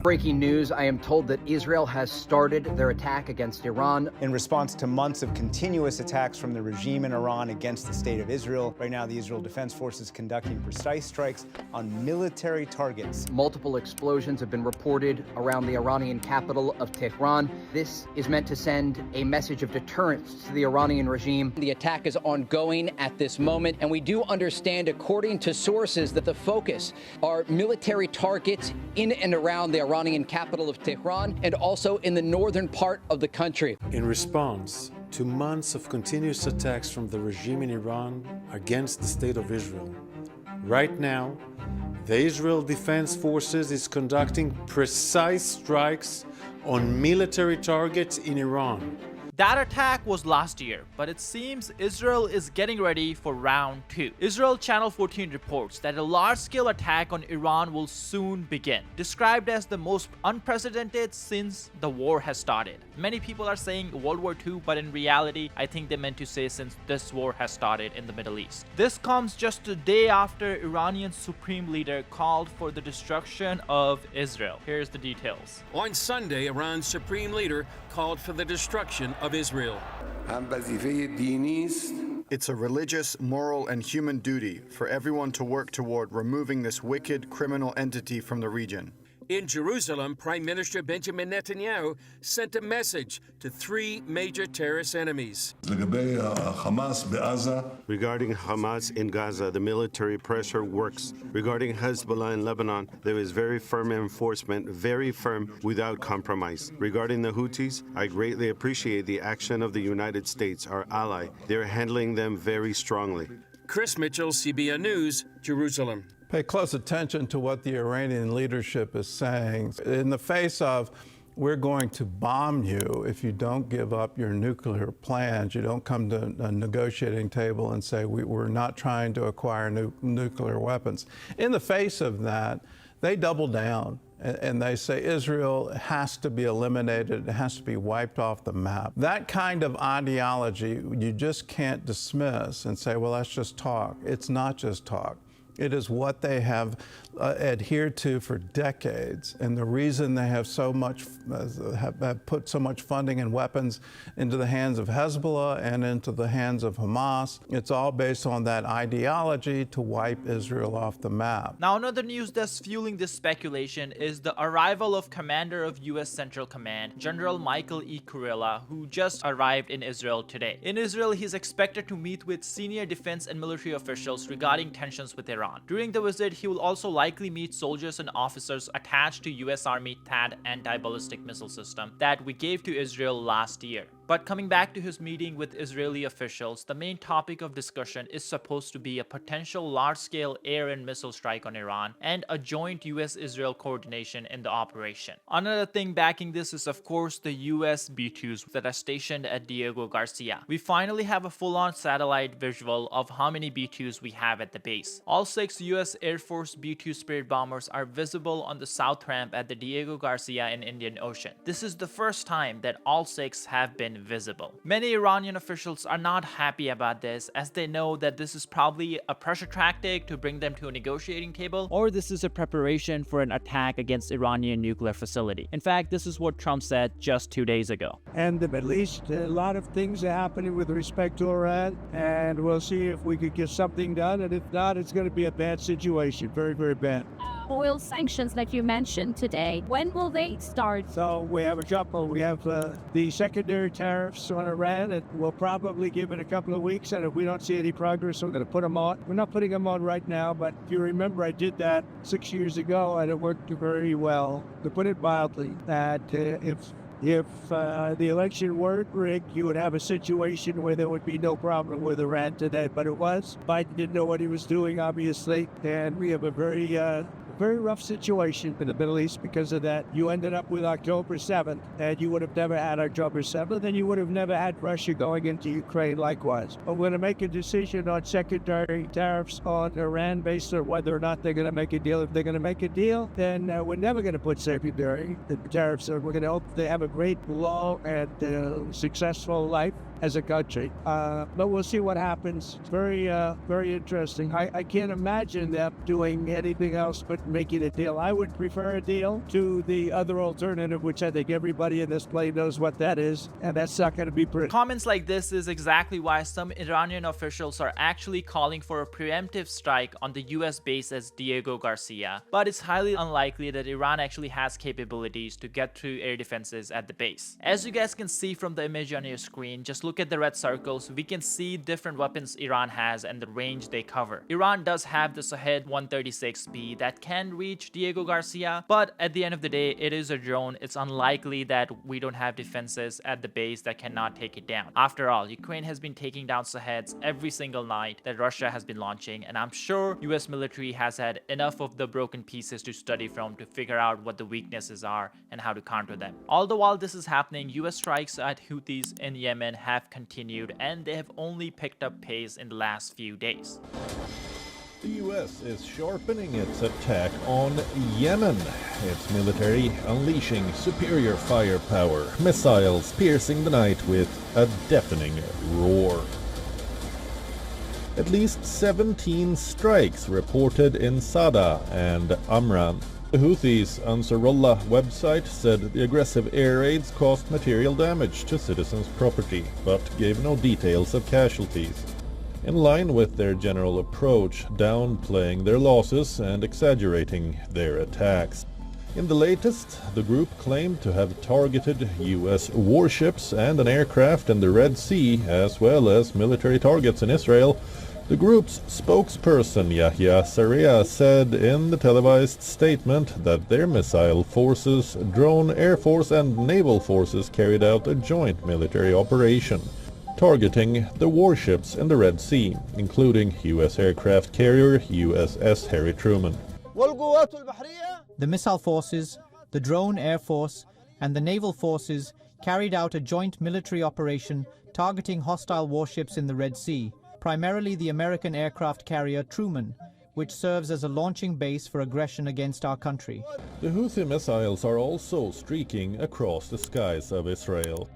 Breaking news, I am told that Israel has started their attack against Iran. In response to months of continuous attacks from the regime in Iran against the state of Israel, right now the Israel Defense Forces is conducting precise strikes on military targets. Multiple explosions have been reported around the Iranian capital of Tehran. This is meant to send a message of deterrence to the Iranian regime. The attack is ongoing at this moment, and we do understand, according to sources, that the focus are military targets in and around the Iranian capital of Tehran and also in the northern part of the country. In response to months of continuous attacks from the regime in Iran against the state of Israel, right now, the Israel Defense Forces is conducting precise strikes on military targets in Iran. That attack was last year, but it seems Israel is getting ready for round 2. Israel Channel 14 reports that a large-scale attack on Iran will soon begin, described as the most unprecedented since the war has started. Many people are saying World War II, but in reality, I think they meant to say since this war has started in the Middle East. This comes just a day after Iranian supreme leader called for the destruction of Israel. Here's the details. On Sunday, Iran's supreme leader called for the destruction of Israel. It's a religious, moral, and human duty for everyone to work toward removing this wicked, criminal entity from the region. In Jerusalem, Prime Minister Benjamin Netanyahu sent a message to 3 major terrorist enemies. Regarding Hamas in Gaza, the military pressure works. Regarding Hezbollah in Lebanon, there is very firm enforcement, very firm, without compromise. Regarding the Houthis, I greatly appreciate the action of the United States, our ally. They're handling them very strongly. Chris Mitchell, CBN News, Jerusalem. Pay close attention to what the Iranian leadership is saying. In the face of, we're going to bomb you if you don't give up your nuclear plans, you don't come to a negotiating table and say, we're not trying to acquire nuclear weapons. In the face of that, they double down. And they say Israel has to be eliminated, it has to be wiped off the map. That kind of ideology you just can't dismiss and say, well, let's just talk. It's not just talk. It is what they have adhered to for decades, and the reason they have so much have put so much funding and weapons into the hands of Hezbollah and into the hands of Hamas. It's all based on that ideology to wipe Israel off the map. Now, another news that's fueling this speculation is the arrival of Commander of U.S. Central Command, General Michael E. Kurilla, who just arrived in Israel today. In Israel, he's expected to meet with senior defense and military officials regarding tensions with Iran. During the visit, he will also likely meet soldiers and officers attached to U.S. Army THAAD anti-ballistic missile system that we gave to Israel last year. But coming back to his meeting with Israeli officials, the main topic of discussion is supposed to be a potential large-scale air and missile strike on Iran and a joint U.S.-Israel coordination in the operation. Another thing backing this is, of course, the U.S. B-2s that are stationed at Diego Garcia. We finally have a full-on satellite visual of how many B-2s we have at the base. All 6 U.S. Air Force B-2 Spirit bombers are visible on the south ramp at the Diego Garcia in Indian Ocean. This is the first time that all 6 have been visible. Many Iranian officials are not happy about this, as they know that this is probably a pressure tactic to bring them to a negotiating table, or this is a preparation for an attack against Iranian nuclear facility. In fact, this is what Trump said just 2 days ago. And the Middle East, a lot of things are happening with respect to Iran, and we'll see if we could get something done, and if not, it's going to be a bad situation, very, very bad. Oil sanctions that you mentioned today, when will they start? So we have a couple. We have the secondary tariffs on Iran, and we'll probably give it a couple of weeks, and if we don't see any progress, we're going to put them on. We're not putting them on right now, but if you remember, I did that 6 years ago, and it worked very well. To put it mildly, that if the election weren't rigged, you would have a situation where there would be no problem with Iran today, but it was. Biden didn't know what he was doing, obviously, and we have a very rough situation in the Middle East because of that. You ended up with October 7th, and you would have never had October 7th, and you would have never had Russia going into Ukraine likewise. But we're going to make a decision on secondary tariffs on Iran based on whether or not they're going to make a deal. If they're going to make a deal, then we're never going to put secondary tariffs on. We're going to hope they have a great long and successful life as a country. But we'll see what happens. It's very interesting. I can't imagine them doing anything else but making a deal. I would prefer a deal to the other alternative, which I think everybody in this plane knows what that is, and that's not going to be pretty. Comments like this is exactly why some Iranian officials are actually calling for a preemptive strike on the US base as Diego Garcia. But it's highly unlikely that Iran actually has capabilities to get through air defenses at the base. As you guys can see from the image on your screen, just look at the red circles, we can see different weapons Iran has and the range they cover. Iran does have the Shahed 136B that can reach Diego Garcia, but at the end of the day, it is a drone. It's unlikely that we don't have defenses at the base that cannot take it down. After all, Ukraine has been taking down Shaheds every single night that Russia has been launching, and I'm sure US military has had enough of the broken pieces to study from to figure out what the weaknesses are and how to counter them. All the while this is happening, US strikes at Houthis in Yemen have continued, and they have only picked up pace in the last few days. The US is sharpening its attack on Yemen, its military unleashing superior firepower, missiles piercing the night with a deafening roar. At least 17 strikes reported in Sada and Amran. The Houthis' Ansarullah website said the aggressive air raids caused material damage to citizens' property, but gave no details of casualties. In line with their general approach, downplaying their losses and exaggerating their attacks. In the latest, the group claimed to have targeted US warships and an aircraft in the Red Sea, as well as military targets in Israel. The group's spokesperson Yahya Sarria said in the televised statement that their missile forces, drone air force and naval forces carried out a joint military operation, targeting the warships in the Red Sea, including US aircraft carrier USS Harry Truman. The missile forces, the drone air force and the naval forces carried out a joint military operation targeting hostile warships in the Red Sea, primarily the American aircraft carrier Truman, which serves as a launching base for aggression against our country. The Houthi missiles are also streaking across the skies of Israel.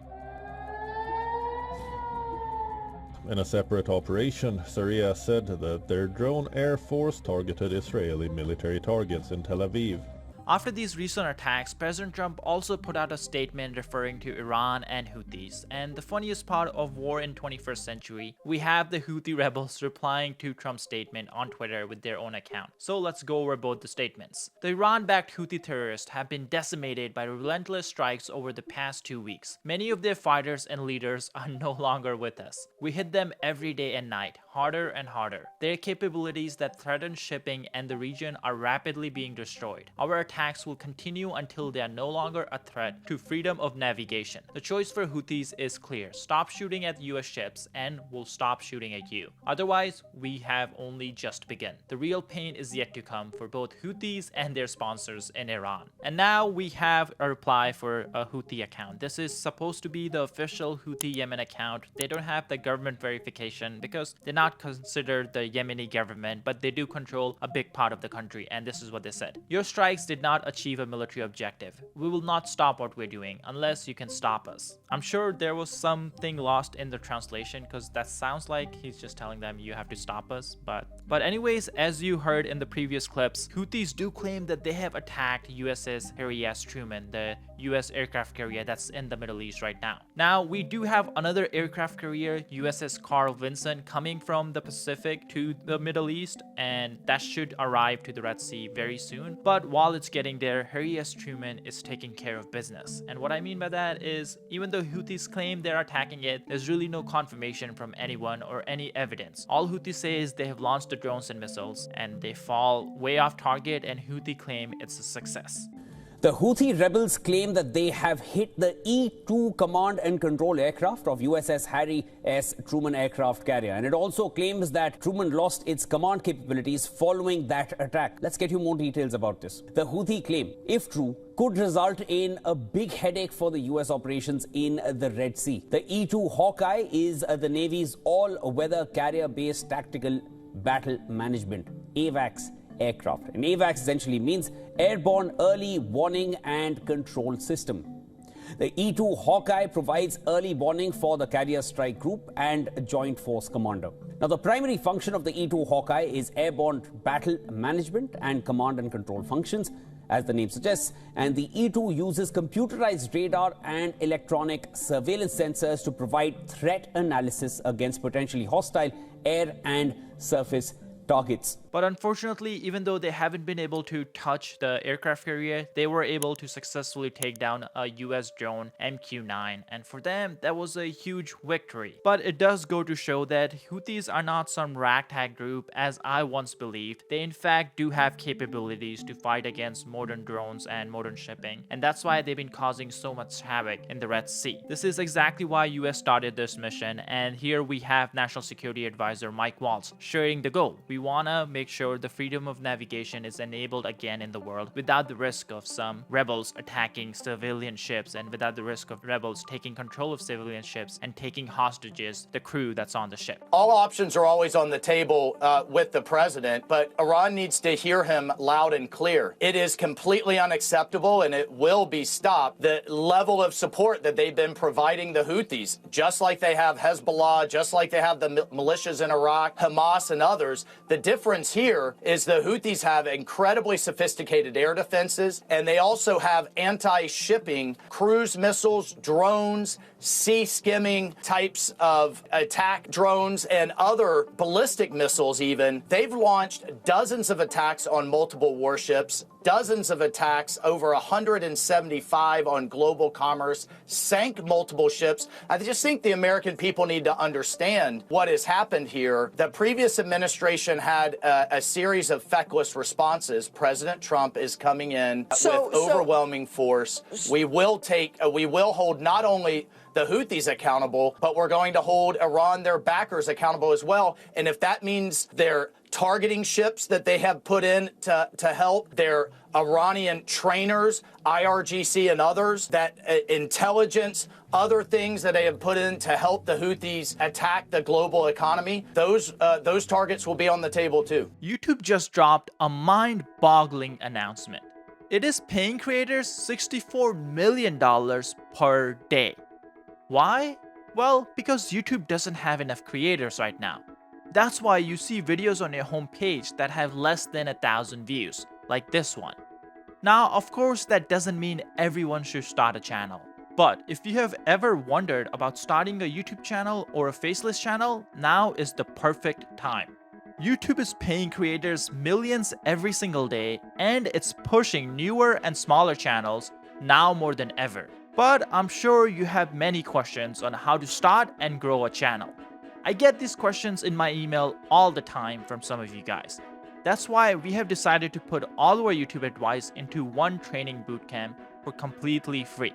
In a separate operation, Syria said that their drone air force targeted Israeli military targets in Tel Aviv. After these recent attacks, President Trump also put out a statement referring to Iran and Houthis. And the funniest part of war in 21st century, we have the Houthi rebels replying to Trump's statement on Twitter with their own account. So let's go over both the statements. The Iran-backed Houthi terrorists have been decimated by relentless strikes over the past 2 weeks. Many of their fighters and leaders are no longer with us. We hit them every day and night, harder and harder. Their capabilities that threaten shipping and the region are rapidly being destroyed. Our attacks will continue until they are no longer a threat to freedom of navigation. The choice for Houthis is clear. Stop shooting at US ships and we'll stop shooting at you. Otherwise, we have only just begun. The real pain is yet to come for both Houthis and their sponsors in Iran. And now we have a reply for a Houthi account. This is supposed to be the official Houthi Yemen account. They don't have the government verification because they're not considered the Yemeni government, but they do control a big part of the country. And this is what they said. Your strikes did not achieve a military objective. We will not stop what we're doing unless you can stop us. I'm sure there was something lost in the translation because that sounds like he's just telling them you have to stop us. But anyways, as you heard in the previous clips, Houthis do claim that they have attacked USS Harry S. Truman, the US aircraft carrier that's in the Middle East right now. Now, we do have another aircraft carrier, USS Carl Vinson, coming from the Pacific to the Middle East, and that should arrive to the Red Sea very soon. But while it's getting there, Harry S. Truman is taking care of business. And what I mean by that is, even though Houthis claim they're attacking it, there's really no confirmation from anyone or any evidence. All Houthis say is they have launched the drones and missiles, and they fall way off target, and Houthi claim it's a success. The Houthi rebels claim that they have hit the E-2 command and control aircraft of USS Harry S. Truman aircraft carrier. And it also claims that Truman lost its command capabilities following that attack. Let's get you more details about this. The Houthi claim, if true, could result in a big headache for the US operations in the Red Sea. The E-2 Hawkeye is the Navy's all-weather carrier-based tactical battle management, AWACS, aircraft. And AWACS essentially means Airborne Early Warning and Control System. The E-2 Hawkeye provides early warning for the Carrier Strike Group and Joint Force Commander. Now, the primary function of the E-2 Hawkeye is airborne battle management and command and control functions, as the name suggests, and the E-2 uses computerized radar and electronic surveillance sensors to provide threat analysis against potentially hostile air and surface targets. But unfortunately, even though they haven't been able to touch the aircraft carrier, they were able to successfully take down a US drone MQ-9, and for them that was a huge victory. But it does go to show that Houthis are not some ragtag group as I once believed. They in fact do have capabilities to fight against modern drones and modern shipping, and that's why they've been causing so much havoc in the Red Sea. This is exactly why US started this mission, and here we have National Security Advisor Mike Waltz sharing the goal. We wanna make sure the freedom of navigation is enabled again in the world without the risk of some rebels attacking civilian ships and without the risk of rebels taking control of civilian ships and taking hostages the crew that's on the ship. All options are always on the table with the president, but Iran needs to hear him loud and clear. It is completely unacceptable and it will be stopped. The level of support that they've been providing the Houthis, just like they have Hezbollah, just like they have the militias in Iraq, Hamas and others, the difference here is the Houthis have incredibly sophisticated air defenses, and they also have anti-shipping cruise missiles, drones, sea skimming types of attack drones, and other ballistic missiles even. They've launched dozens of attacks on multiple warships, dozens of attacks, over 175 on global commerce, sank multiple ships. I just think the American people need to understand what has happened here. The previous administration had a series of feckless responses. President Trump is coming in with overwhelming force. We will hold not only the Houthis accountable, but we're going to hold Iran, their backers, accountable as well. And if that means they're targeting ships that they have put in to help their Iranian trainers, IRGC and others, that intelligence, other things that they have put in to help the Houthis attack the global economy, those targets will be on the table too. YouTube just dropped a mind-boggling announcement. It is paying creators $64 million per day. Why? Well, because YouTube doesn't have enough creators right now. That's why you see videos on your homepage that have less than 1,000 views, like this one. Now, of course, that doesn't mean everyone should start a channel. But if you have ever wondered about starting a YouTube channel or a faceless channel, now is the perfect time. YouTube is paying creators millions every single day, and it's pushing newer and smaller channels now more than ever. But I'm sure you have many questions on how to start and grow a channel. I get these questions in my email all the time from some of you guys. That's why we have decided to put all of our YouTube advice into one training bootcamp for completely free.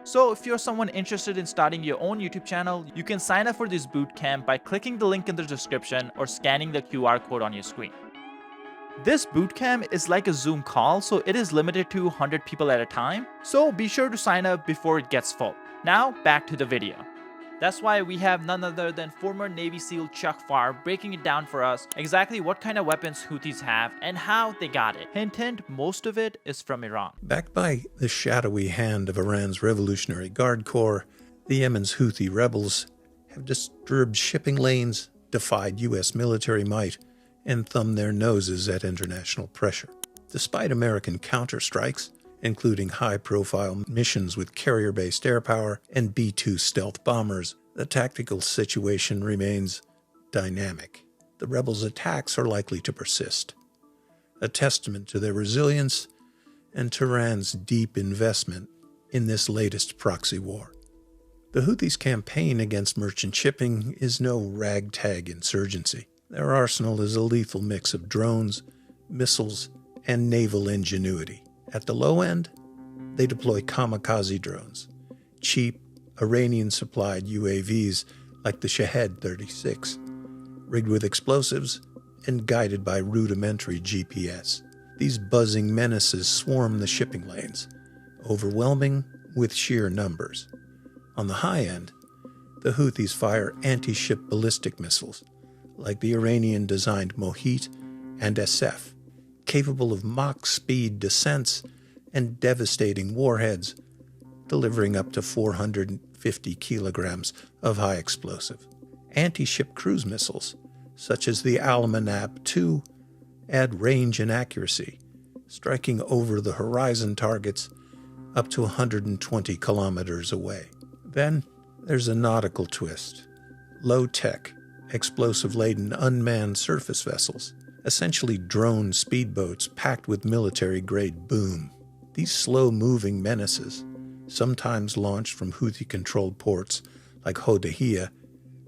So if you're someone interested in starting your own YouTube channel, you can sign up for this bootcamp by clicking the link in the description or scanning the QR code on your screen. This bootcamp is like a Zoom call, so it is limited to 100 people at a time, so be sure to sign up before it gets full. Now, back to the video. That's why we have none other than former Navy SEAL Chuck Farr breaking it down for us exactly what kind of weapons Houthis have and how they got it. Hint hint, most of it is from Iran. Backed by the shadowy hand of Iran's Revolutionary Guard Corps, the Yemen's Houthi rebels have disturbed shipping lanes, defied U.S. military might, and thumbed their noses at international pressure. Despite American counterstrikes, including high-profile missions with carrier-based air power and B-2 stealth bombers, the tactical situation remains dynamic. The rebels' attacks are likely to persist, a testament to their resilience and Tehran's deep investment in this latest proxy war. The Houthis' campaign against merchant shipping is no ragtag insurgency. Their arsenal is a lethal mix of drones, missiles, and naval ingenuity. At the low end, they deploy kamikaze drones, cheap, Iranian-supplied UAVs like the Shahed-36, rigged with explosives and guided by rudimentary GPS. These buzzing menaces swarm the shipping lanes, overwhelming with sheer numbers. On the high end, the Houthis fire anti-ship ballistic missiles, like the Iranian-designed Mohit and SF, capable of Mach-speed descents and devastating warheads, delivering up to 450 kilograms of high explosive. Anti-ship cruise missiles, such as the Al-Manab-2, add range and accuracy, striking over-the-horizon targets up to 120 kilometers away. Then there's a nautical twist. Low-tech, explosive-laden unmanned surface vessels, essentially drone speedboats packed with military-grade boom. These slow-moving menaces, sometimes launched from Houthi-controlled ports like Houthi,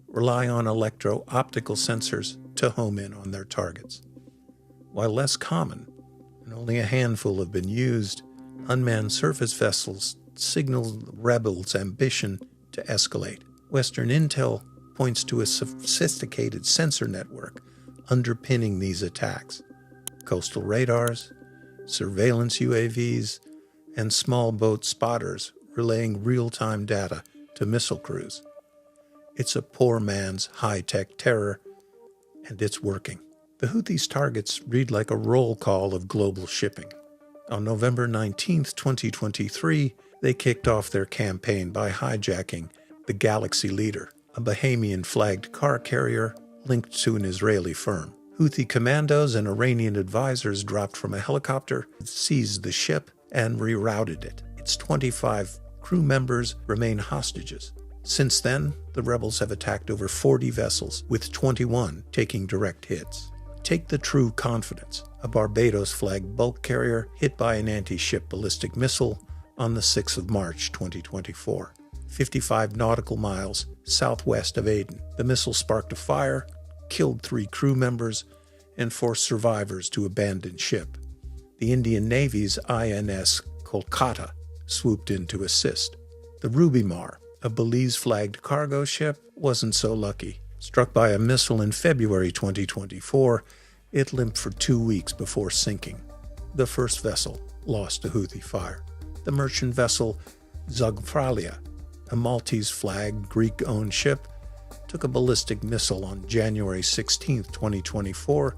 rely on electro-optical sensors to home in on their targets. While less common, and only a handful have been used, unmanned surface vessels signal the rebels' ambition to escalate. Western intel points to a sophisticated sensor network underpinning these attacks. Coastal radars, surveillance UAVs, and small boat spotters relaying real-time data to missile crews. It's a poor man's high-tech terror, and it's working. The Houthis' targets read like a roll call of global shipping. On November 19, 2023, they kicked off their campaign by hijacking the Galaxy Leader, a Bahamian-flagged car carrier linked to an Israeli firm. Houthi commandos and Iranian advisors dropped from a helicopter, seized the ship, and rerouted it. Its 25 crew members remain hostages. Since then, the rebels have attacked over 40 vessels, with 21 taking direct hits. Take the True Confidence, a Barbados-flagged bulk carrier hit by an anti-ship ballistic missile on the 6th of March 2024, 55 nautical miles southwest of Aden. The missile sparked a fire, killed 3 crew members, and forced survivors to abandon ship. The Indian Navy's INS Kolkata swooped in to assist. The Ruby Mar, a Belize-flagged cargo ship, wasn't so lucky. Struck by a missile in February 2024, it limped for 2 weeks before sinking. The first vessel lost to Houthi fire. The merchant vessel Zagfralia, a Maltese-flagged Greek-owned ship, took a ballistic missile on January 16, 2024,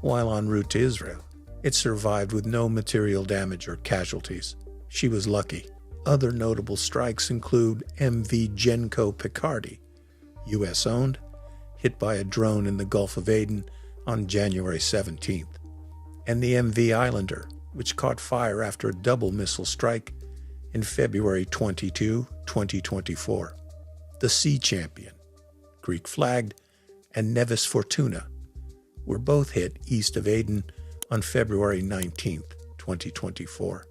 while en route to Israel. It survived with no material damage or casualties. She was lucky. Other notable strikes include MV Genco Picardy, U.S.-owned, hit by a drone in the Gulf of Aden on January 17th, and the MV Islander, which caught fire after a double missile strike in February 22, 2024. The Sea Champion, Greek-flagged, and Nevis Fortuna were both hit east of Aden on February 19, 2024.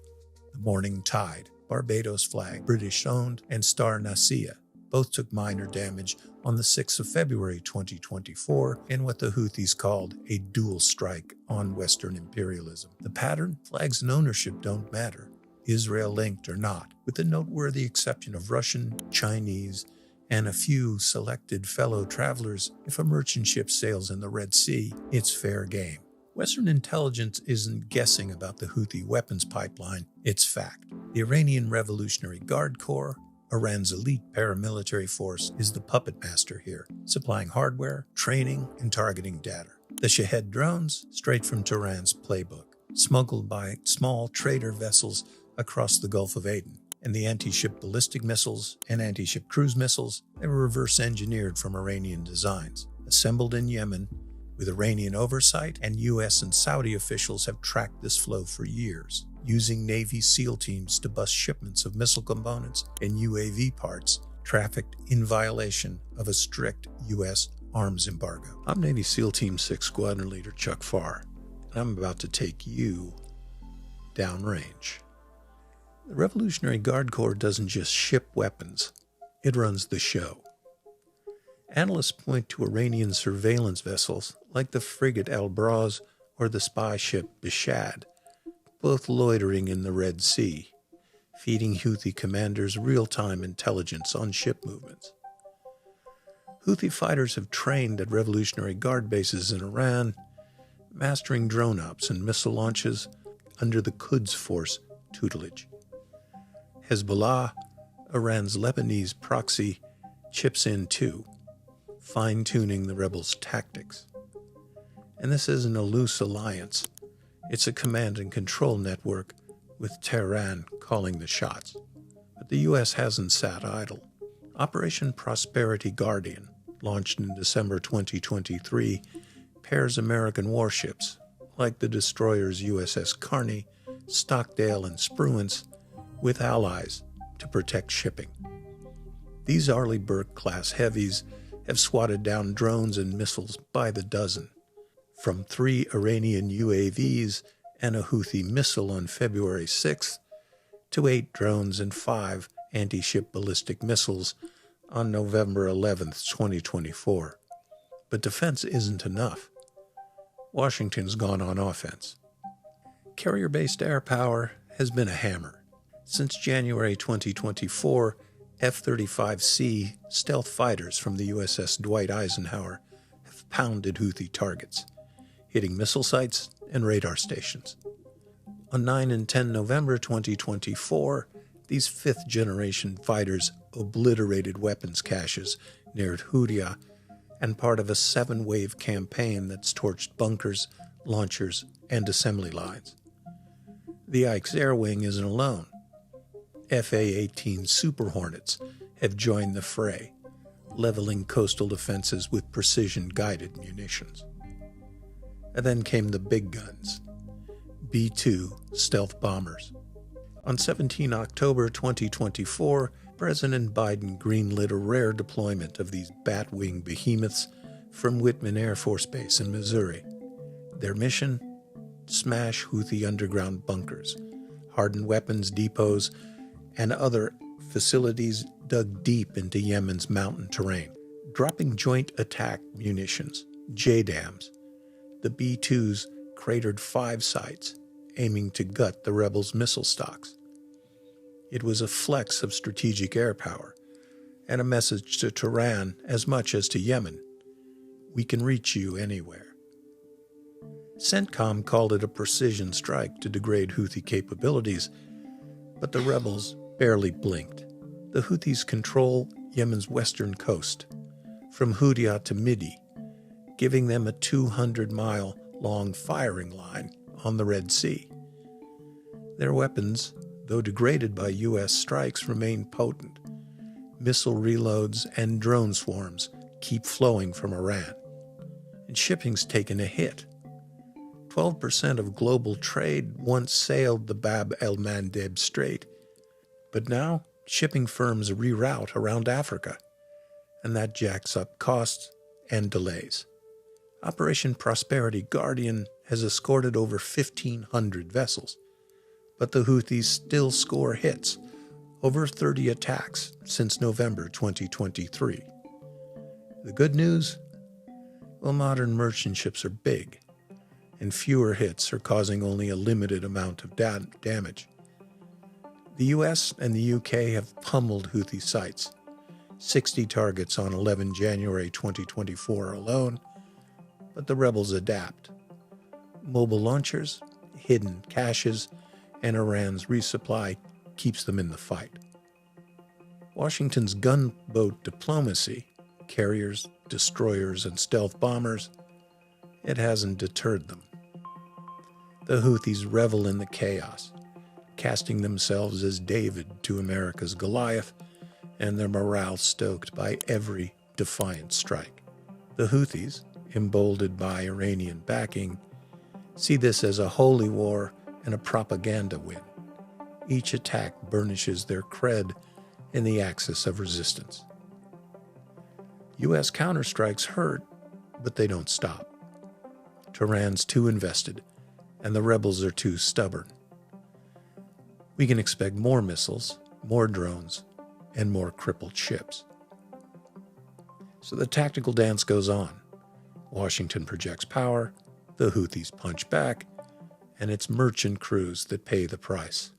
The Morning Tide, Barbados-flagged, British-owned, and Star Nasia both took minor damage on the 6th of February 2024 in what the Houthis called a dual strike on Western imperialism. The pattern? Flags and ownership don't matter, Israel-linked or not, with the noteworthy exception of Russian, Chinese, and a few selected fellow travelers. If a merchant ship sails in the Red Sea, it's fair game. Western intelligence isn't guessing about the Houthi weapons pipeline, it's fact. The Iranian Revolutionary Guard Corps, Iran's elite paramilitary force, is the puppet master here, supplying hardware, training, and targeting data. The Shahed drones, straight from Tehran's playbook, smuggled by small trader vessels across the Gulf of Aden. And the anti-ship ballistic missiles and anti-ship cruise missiles, they were reverse-engineered from Iranian designs, assembled in Yemen with Iranian oversight, and U.S. and Saudi officials have tracked this flow for years, using Navy SEAL teams to bust shipments of missile components and UAV parts trafficked in violation of a strict U.S. arms embargo. I'm Navy SEAL Team 6 Squadron Leader Chuck Farr, and I'm about to take you downrange. The Revolutionary Guard Corps doesn't just ship weapons, it runs the show. Analysts point to Iranian surveillance vessels like the frigate Al-Braz or the spy ship Bishad, both loitering in the Red Sea, feeding Houthi commanders real-time intelligence on ship movements. Houthi fighters have trained at Revolutionary Guard bases in Iran, mastering drone ops and missile launches under the Quds Force tutelage. Hezbollah, Iran's Lebanese proxy, chips in too, fine-tuning the rebels' tactics. And this isn't a loose alliance. It's a command and control network with Tehran calling the shots. But the U.S. hasn't sat idle. Operation Prosperity Guardian, launched in December 2023, pairs American warships, like the destroyers USS Carney, Stockdale, and Spruance, with allies to protect shipping. These Arleigh Burke-class heavies have swatted down drones and missiles by the dozen, from 3 Iranian UAVs and a Houthi missile on February 6th to 8 drones and 5 anti-ship ballistic missiles on November 11th, 2024. But defense isn't enough. Washington's gone on offense. Carrier-based air power has been a hammer. Since January 2024, F-35C stealth fighters from the USS Dwight Eisenhower have pounded Houthi targets, hitting missile sites and radar stations. On 9 and 10 November 2024, these fifth-generation fighters obliterated weapons caches near Houthi and part of a 7-wave campaign that's torched bunkers, launchers, and assembly lines. The Ike's Air Wing isn't alone. FA-18 Super Hornets have joined the fray, leveling coastal defenses with precision-guided munitions. And then came the big guns, B-2 stealth bombers. On 17 October 2024, President Biden greenlit a rare deployment of these bat-wing behemoths from Whitman Air Force Base in Missouri. Their mission? Smash Houthi underground bunkers, hardened weapons depots, and other facilities dug deep into Yemen's mountain terrain. Dropping joint attack munitions, JDAMs, the B-2s cratered 5 sites, aiming to gut the rebels' missile stocks. It was a flex of strategic air power, and a message to Tehran as much as to Yemen. We can reach you anywhere. CENTCOM called it a precision strike to degrade Houthi capabilities, but the rebels barely blinked. The Houthis control Yemen's western coast, from Houthi to Midi, giving them a 200-mile-long firing line on the Red Sea. Their weapons, though degraded by U.S. strikes, remain potent. Missile reloads and drone swarms keep flowing from Iran. And shipping's taken a hit. 12% of global trade once sailed the Bab el-Mandeb Strait, but now shipping firms reroute around Africa, and that jacks up costs and delays. Operation Prosperity Guardian has escorted over 1,500 vessels, but the Houthis still score hits, over 30 attacks since November 2023. The good news? Well, modern merchant ships are big, and fewer hits are causing only a limited amount of damage. The US and the UK have pummeled Houthi sites, 60 targets on 11 January 2024 alone, but the rebels adapt. Mobile launchers, hidden caches, and Iran's resupply keeps them in the fight. Washington's gunboat diplomacy, carriers, destroyers, and stealth bombers, it hasn't deterred them. The Houthis revel in the chaos, casting themselves as David to America's Goliath, and their morale stoked by every defiant strike. The Houthis, emboldened by Iranian backing, see this as a holy war and a propaganda win. Each attack burnishes their cred in the axis of resistance. U.S. counterstrikes hurt, but they don't stop. Tehran's too invested, and the rebels are too stubborn. We can expect more missiles, more drones, and more crippled ships. So the tactical dance goes on. Washington projects power, the Houthis punch back, and it's merchant crews that pay the price.